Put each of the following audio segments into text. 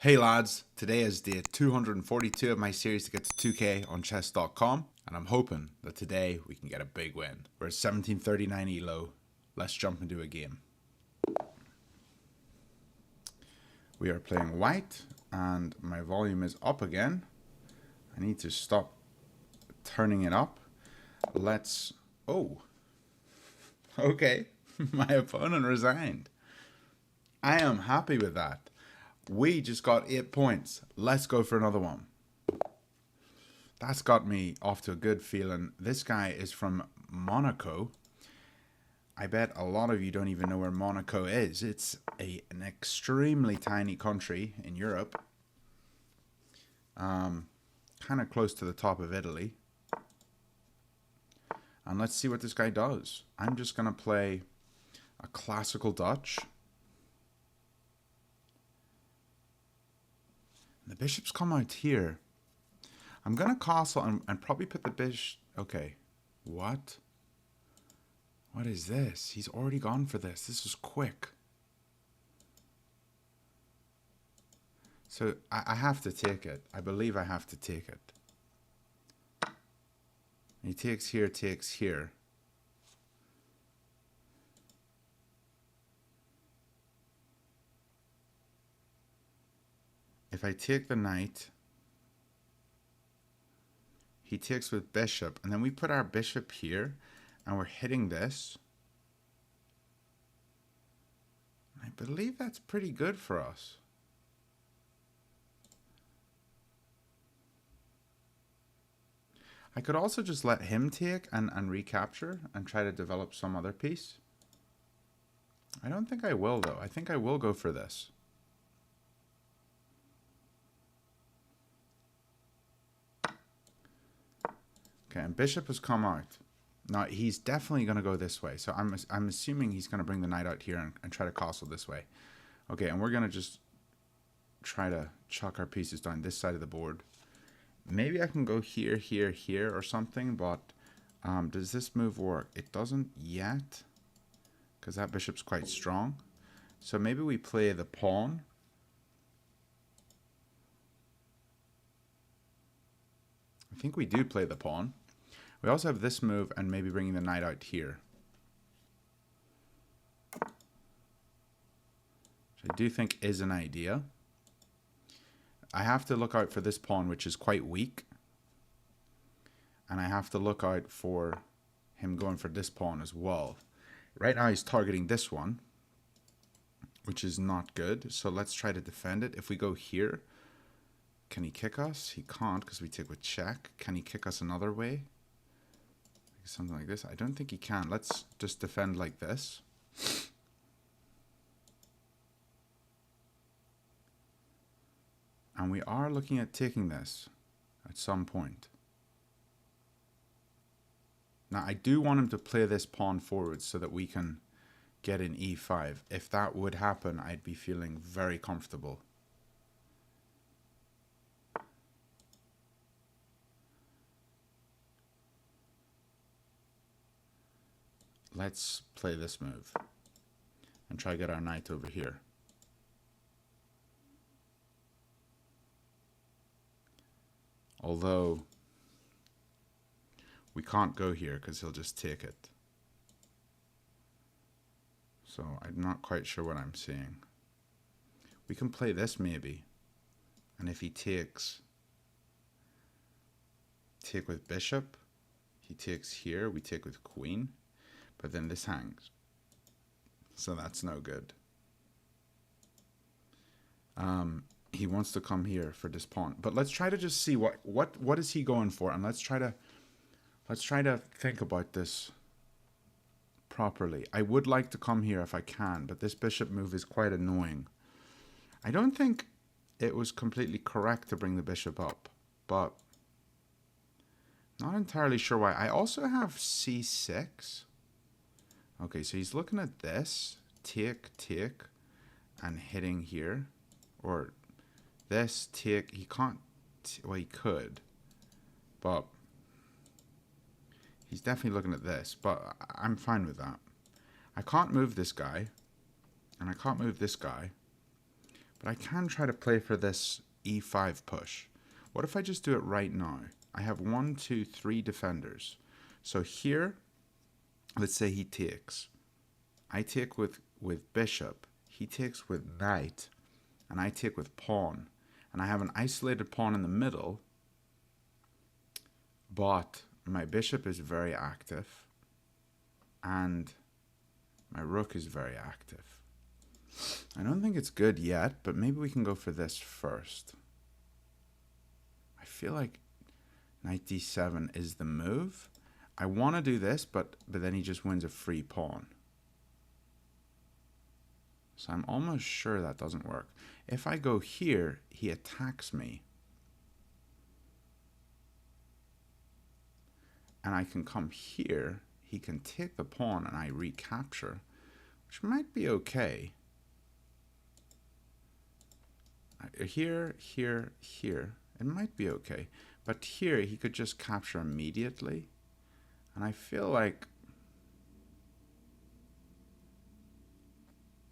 Hey lads, today is day 242 of my series to get to 2k on chess.com, and I'm hoping that today we can get a big win. We're at 1739 elo. Let's jump into a game. We are playing white and my volume is up again. I need to stop turning it up. Oh, okay. My opponent resigned. I am happy with that. We just got 8 points. Let's go for another one. That's got me off to a good feeling. This guy is from Monaco. I bet a lot of you don't even know where Monaco is. It's an extremely tiny country in Europe. Kind of close to the top of Italy. And let's see what this guy does. I'm just going to play a classical Dutch. The bishop's come out here. I'm going to castle and probably put the bishop... Okay. What? What is this? He's already gone for this. This is quick. So I have to take it. I believe I have to take it. He takes here, takes here. If I take the knight, he takes with bishop, and then we put our bishop here, and we're hitting this. I believe that's pretty good for us. I could also just let him take and recapture and try to develop some other piece. I don't think I will, though. I think I will go for this. Okay, and bishop has come out. Now, he's definitely going to go this way. So I'm assuming he's going to bring the knight out here and try to castle this way. Okay, and we're going to just try to chuck our pieces down this side of the board. Maybe I can go here, here, here or something, but does this move work? It doesn't yet, because that bishop's quite strong. So maybe we play the pawn. I think we do play the pawn. We also have this move and maybe bringing the knight out here. Which I do think is an idea. I have to look out for this pawn, which is quite weak. And I have to look out for him going for this pawn as well. Right now he's targeting this one, which is not good. So let's try to defend it. If we go here, can he kick us? He can't because we take with check. Can he kick us another way? Something like this. I don't think he can. Let's just defend like this. And we are looking at taking this at some point. Now I do want him to play this pawn forward so that we can get in e5. If that would happen, I'd be feeling very comfortable. Let's play this move and try to get our knight over here. Although we can't go here because he'll just take it. So I'm not quite sure what I'm seeing. We can play this maybe. And if he takes, take with bishop, he takes here, we take with queen. But then this hangs. So that's no good. He wants to come here for this pawn. But let's try to just see what is he going for, and let's try to think about this properly. I would like to come here if I can, but this bishop move is quite annoying. I don't think it was completely correct to bring the bishop up, but not entirely sure why. I also have c6. Okay, so he's looking at this, take, take, and hitting here, or this, take, he can't, well he could, but he's definitely looking at this, but I'm fine with that. I can't move this guy, and I can't move this guy, But I can try to play for this e5 push. What if I just do it right now? I have 1, 2, 3 defenders. So here, let's say he takes. I take with bishop. He takes with knight. And I take with pawn. And I have an isolated pawn in the middle. But my bishop is very active. And my rook is very active. I don't think it's good yet, but maybe we can go for this first. I feel like knight d7 is the move. I want to do this, but then he just wins a free pawn. So I'm almost sure that doesn't work. If I go here, he attacks me. And I can come here. He can take the pawn and I recapture, which might be okay. Here, here, here. It might be okay. But here, he could just capture immediately. And I feel like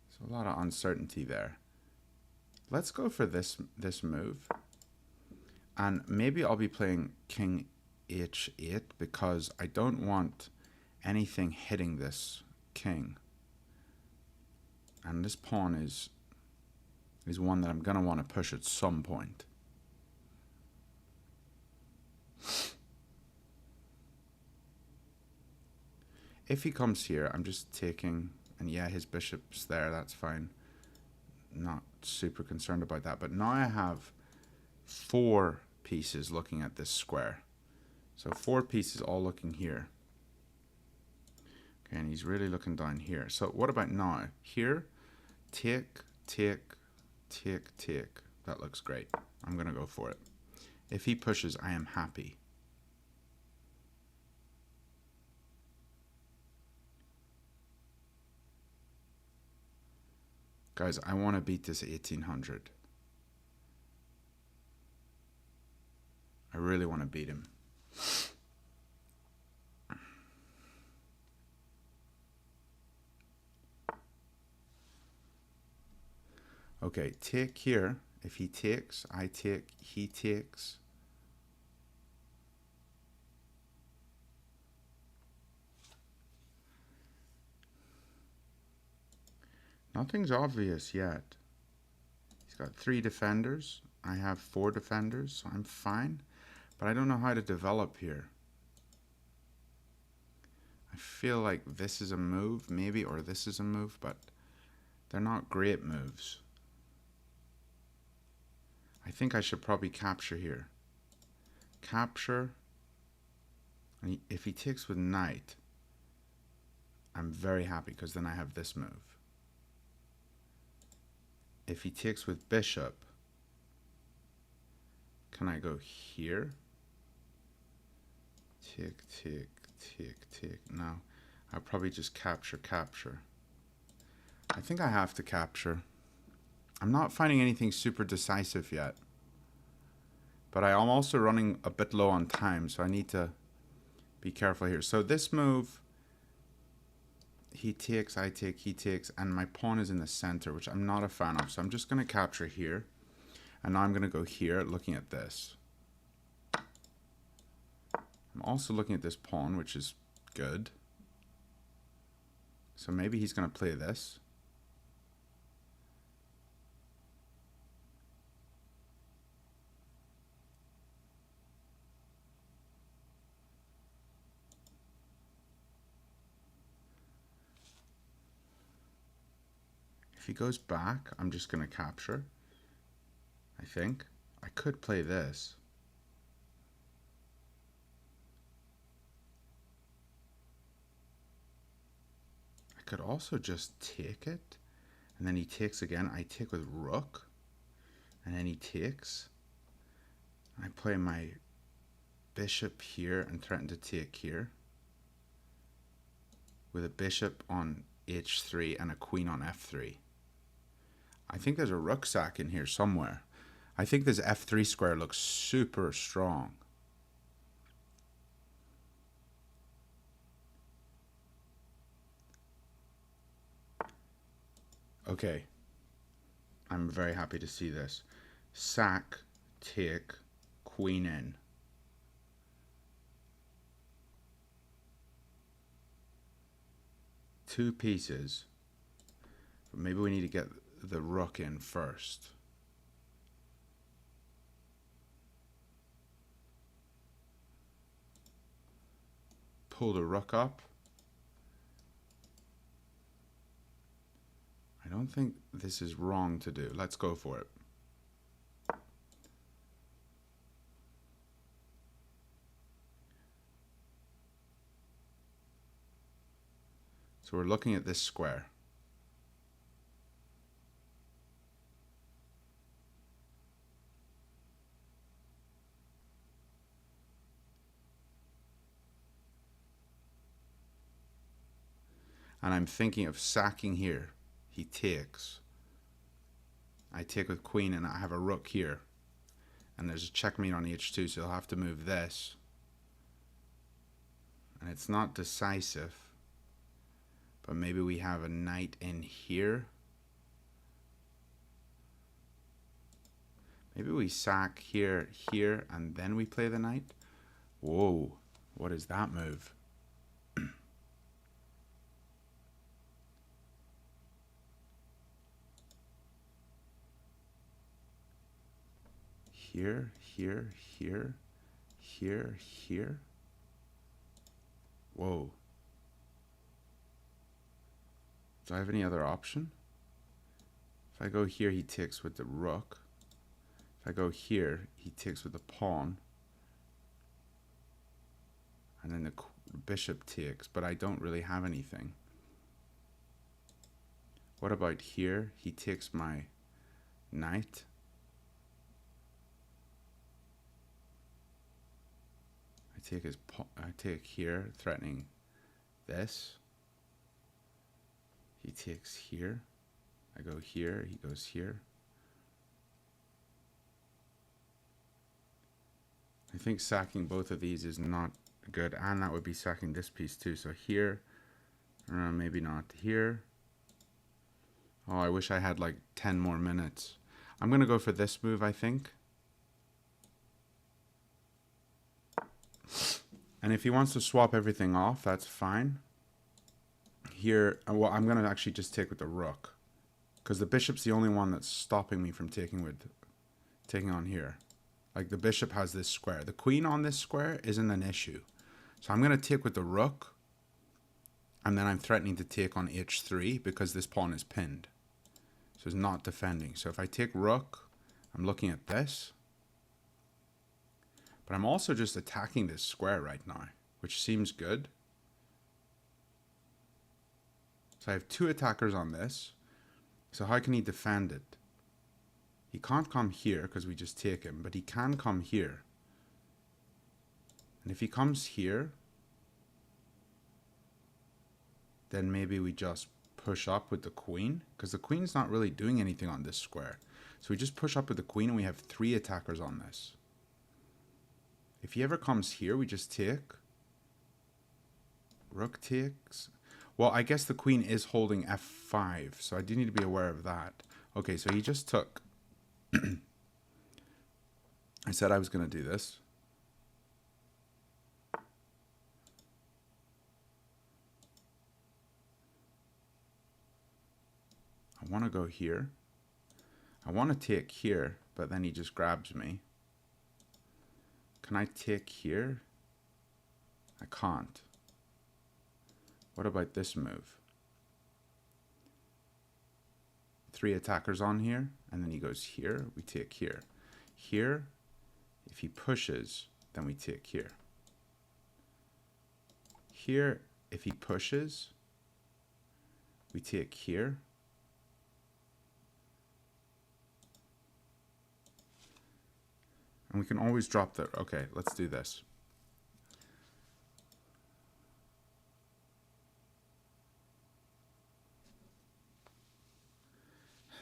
there's a lot of uncertainty there. Let's go for this move. And maybe I'll be playing king h8 because I don't want anything hitting this king. And this pawn is one that I'm going to want to push at some point. If he comes here, I'm just taking, and yeah, his bishop's there, that's fine. Not super concerned about that. But now I have 4 pieces looking at this square. So 4 pieces all looking here. Okay, and he's really looking down here. So what about now? Here, take, take, take, take. That looks great. I'm going to go for it. If he pushes, I am happy. Guys, I want to beat this 1800. I really want to beat him. Okay, take here. If he takes, I take, he takes. Nothing's obvious yet. He's got 3 defenders. I have 4 defenders, so I'm fine. But I don't know how to develop here. I feel like this is a move, maybe, or this is a move, but they're not great moves. I think I should probably capture here. Capture. And if he takes with knight, I'm very happy because then I have this move. If he takes with bishop, can I go here? Tick, tick, tick, tick. No, I'll probably just capture, capture. I think I have to capture. I'm not finding anything super decisive yet. But I am also running a bit low on time, so I need to be careful here. So this move, he takes, I take, he takes, and my pawn is in the center, which I'm not a fan of. So I'm just going to capture here. And now I'm going to go here looking at this. I'm also looking at this pawn, which is good. So maybe he's going to play this. If he goes back, I'm just going to capture. I think. I could play this. I could also just take it. And then he takes again. I take with rook. And then he takes. I play my bishop here and threaten to take here. With a bishop on h3 and a queen on f3. I think there's a rook sack in here somewhere. I think this f3 square looks super strong. Okay. I'm very happy to see this. Sack, take, queen in. Two pieces. But maybe we need to get the rook in first. Pull the rook up. I don't think this is wrong to do. Let's go for it. So we're looking at this square. And I'm thinking of sacking here. He takes. I take with queen and I have a rook here. And there's a checkmate on h2, so I'll have to move this. And it's not decisive. But maybe we have a knight in here. Maybe we sack here, here, and then we play the knight. Whoa, what is that move? Here, here, here, here, here. Whoa. Do I have any other option? If I go here, he takes with the rook. If I go here, he takes with the pawn. And then the bishop takes, but I don't really have anything. What about here? He takes my knight. I take here, threatening this. He takes here. I go here, he goes here. I think sacking both of these is not good, and that would be sacking this piece too. So here, maybe not here. Oh, I wish I had like 10 more minutes. I'm gonna go for this move, I think. And if he wants to swap everything off, that's fine. Here, well, I'm gonna actually just take with the rook, because the bishop's the only one that's stopping me from taking on here. Like the bishop has this square. The queen on this square isn't an issue. So I'm gonna take with the rook, and then I'm threatening to take on h3 because this pawn is pinned. So it's not defending. So if I take rook, I'm looking at this. But I'm also just attacking this square right now, which seems good. So I have two attackers on this. So how can he defend it? He can't come here because we just take him, but he can come here. And if he comes here, then maybe we just push up with the queen, because the queen's not really doing anything on this square. So we just push up with the queen and we have three attackers on this. If he ever comes here, we just take. Rook takes. Well, I guess the queen is holding f5, so I do need to be aware of that. Okay, so he just took. I said I was going to do this. I want to go here. I want to take here, but then he just grabs me. Can I take here? I can't. What about this move? Three attackers on here, and then he goes here, we take here. Here, if he pushes, then we take here. Here, if he pushes, we take here. And we can always drop the, okay, let's do this.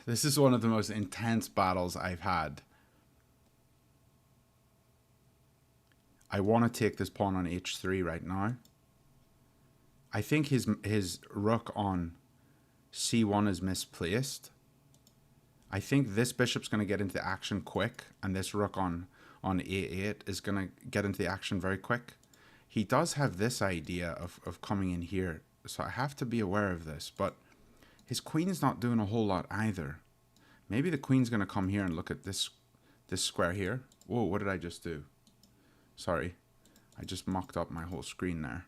This is one of the most intense battles I've had. I want to take this pawn on h3 right now. I think his rook on c1 is misplaced. I think this bishop's going to get into action quick, and this rook on a8 is going to get into the action very quick. He does have this idea of coming in here, so I have to be aware of this, but his queen's not doing a whole lot either. Maybe the queen's going to come here and look at this square here. Whoa, what did I just do? Sorry, I just mucked up my whole screen there.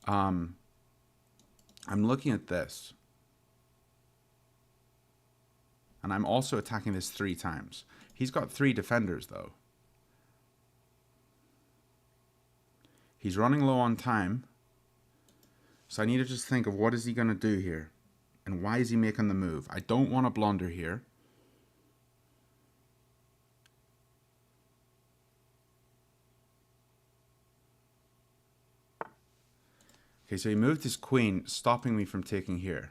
I'm looking at this. And I'm also attacking this 3 times. He's got 3 defenders, though. He's running low on time. So I need to just think of what is he going to do here. And why is he making the move? I don't want to blunder here. Okay, so he moved his queen, stopping me from taking here.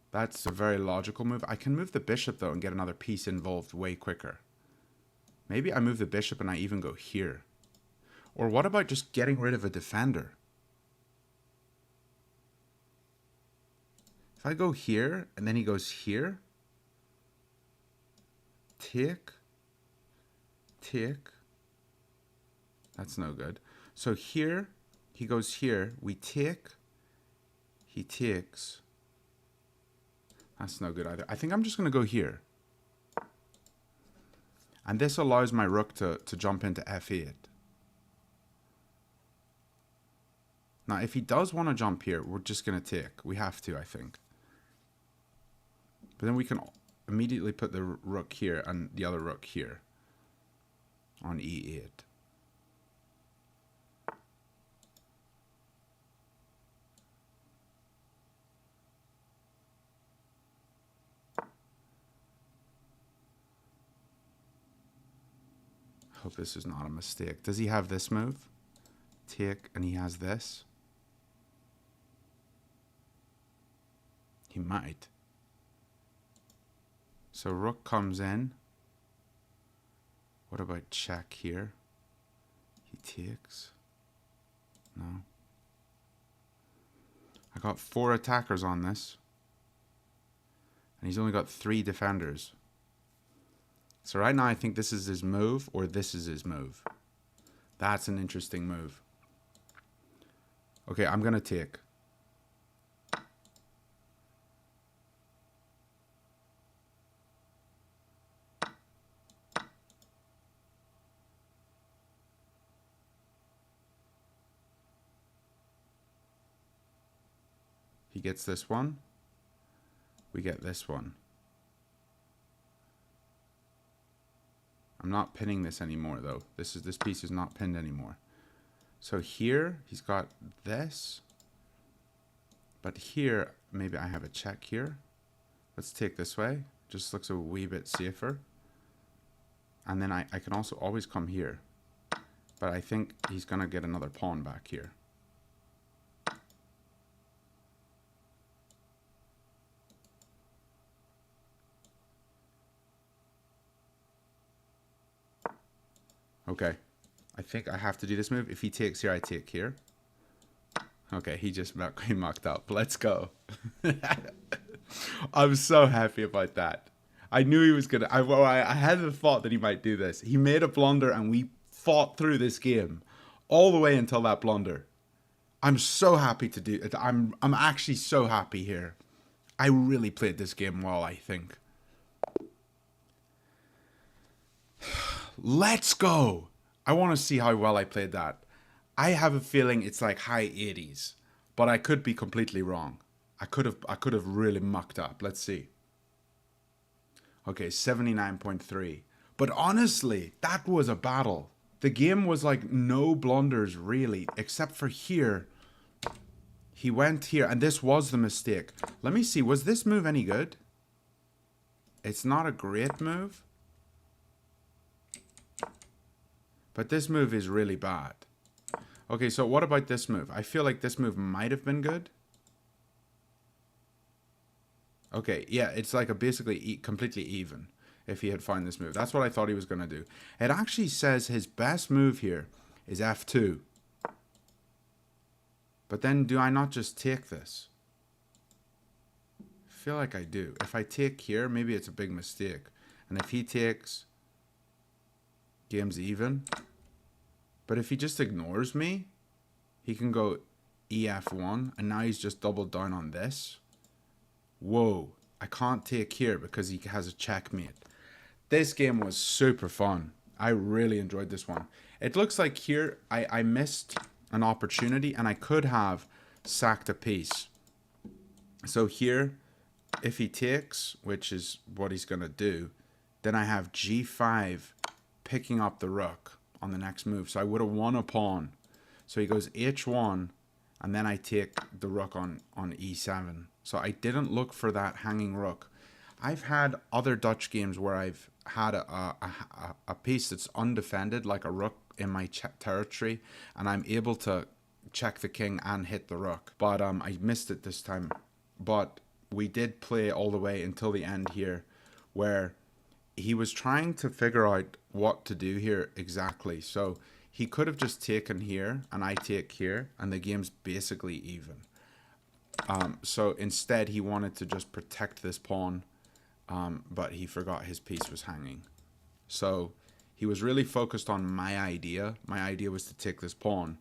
That's a very logical move. I can move the bishop, though, and get another piece involved way quicker. Maybe I move the bishop and I even go here. Or what about just getting rid of a defender? If I go here, and then he goes here. Take. Take. That's no good. So here, he goes here. We take. He takes. That's no good either. I think I'm just going to go here. And this allows my rook to jump into f8. Now, if he does want to jump here, we're just going to take. We have to, I think. But then we can immediately put the rook here and the other rook here on e8. Hope this is not a mistake. Does he have this move? Take, and he has this? He might. So rook comes in. What about check here? He takes. No. I got 4 attackers on this. And he's only got 3 defenders. So right now I think this is his move, or this is his move. That's an interesting move. Okay, I'm going to take. He gets this one. We get this one. I'm not pinning this anymore, though. This piece is not pinned anymore. So here, he's got this. But here, maybe I have a check here. Let's take this way. Just looks a wee bit safer. And then I can also always come here. But I think he's going to get another pawn back here. Okay, I think I have to do this move. If he takes here, I take here. Okay, he just mucked up. Let's go. I'm so happy about that. I knew he was going to... I had the thought that he might do this. He made a blunder and we fought through this game all the way until that blunder. I'm so happy to do it. I'm actually so happy here. I really played this game well, I think. Let's go. I want to see how well I played that. I have a feeling it's like high 80s, but I could be completely wrong. I could have really mucked up. Let's see. Okay, 79.3. But honestly, that was a battle. The game was like no blunders really, except for here. He went here, and this was the mistake. Let me see, was this move any good? It's not a great move. But this move is really bad. Okay, so what about this move? I feel like this move might have been good. Okay, yeah, it's like a basically completely even if he had found this move. That's what I thought he was going to do. It actually says his best move here is f2. But then do I not just take this? feel like I do. If I take here, maybe it's a big mistake. And if he takes, game's even. But if he just ignores me, he can go EF1, and now he's just doubled down on this. Whoa, I can't take here because he has a checkmate. This game was super fun. I really enjoyed this one. It looks like here I missed an opportunity, and I could have sacked a piece. So here, if he takes, which is what he's going to do, then I have G5 picking up the rook on the next move. So I would have won a pawn. So he goes H1, and then I take the rook on E7. So I didn't look for that hanging rook. I've had other Dutch games where I've had a piece that's undefended, like a rook in my territory, and I'm able to check the king and hit the rook. But I missed it this time. But we did play all the way until the end here, where he was trying to figure out what to do here exactly. So he could have just taken here, and I take here, and the game's basically even. So instead, he wanted to just protect this pawn, but he forgot his piece was hanging. So he was really focused on my idea. My idea was to take this pawn,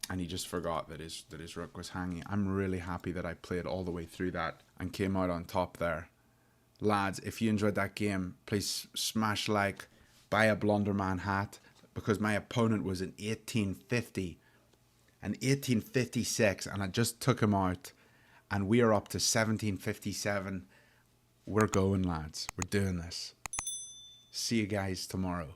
and he just forgot that his rook was hanging. I'm really happy that I played all the way through that and came out on top there. Lads, if you enjoyed that game, please smash like, buy a Blunderman hat, because my opponent was an 1850, an 1856, and I just took him out, and we are up to 1757. We're going, lads. We're doing this. See you guys tomorrow.